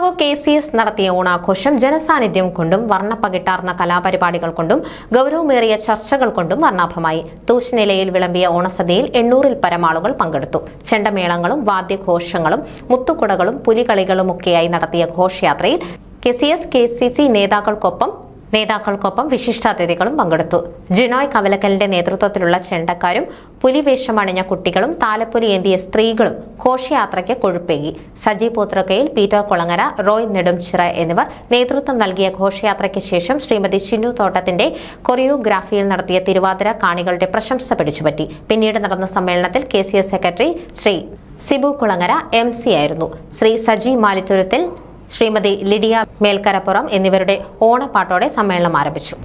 Mao KCS നടത്തിയ ഓണാഘോഷം ജനസാന്നിധ്യം കൊണ്ടും വർണ്ണപ്പകിട്ടാർന്ന കലാപരിപാടികൾ കൊണ്ടും ഗൗരവമേറിയ ചർച്ചകൾ കൊണ്ടും വർണ്ണാഭമായി. തൂശനിലയിൽ വിളമ്പിയ ഓണസദ്യയിൽ 800-ൽ പരം ആളുകൾ പങ്കെടുത്തു. ചെണ്ടമേളങ്ങളും വാദ്യഘോഷങ്ങളും മുത്തുകുടകളും പുലികളികളുമൊക്കെയായി നടത്തിയ ഘോഷയാത്രയിൽ KCS KCC നേതാക്കൾക്കൊപ്പം വിശിഷ്ടാതിഥികളും പങ്കെടുത്തു. ജിനോയ് കവലക്കലിന്റെ നേതൃത്വത്തിലുള്ള ചെണ്ടക്കാരും പുലിവേഷമണിഞ്ഞ കുട്ടികളും താലപ്പൊലി ഏന്തിയ സ്ത്രീകളും ഘോഷയാത്രയ്ക്ക് കൊഴുപ്പേകി. സജി പോത്രക്കയിൽ, പീറ്റർ കുളങ്ങര, റോയ് നെടുംച്ചിറ എന്നിവർ നേതൃത്വം നൽകിയ ഘോഷയാത്രയ്ക്ക് ശേഷം ശ്രീമതി ഷിനു തോട്ടത്തിന്റെ കൊറിയോഗ്രാഫിയിൽ നടത്തിയ തിരുവാതിര കാണികളുടെ പ്രശംസ പിടിച്ചുപറ്റി. പിന്നീട് നടന്ന സമ്മേളനത്തിൽ KCS secretary Shri Sibu Kulangara MC ആയിരുന്നു. ശ്രീ സജി മാലിത്തുരുത്തിൽ, ശ്രീമതി ലിഡിയ മേൽക്കരപ്പുറം എന്നിവരുടെ ഓണപ്പാട്ടോടെ സമ്മേളനം ആരംഭിച്ചു.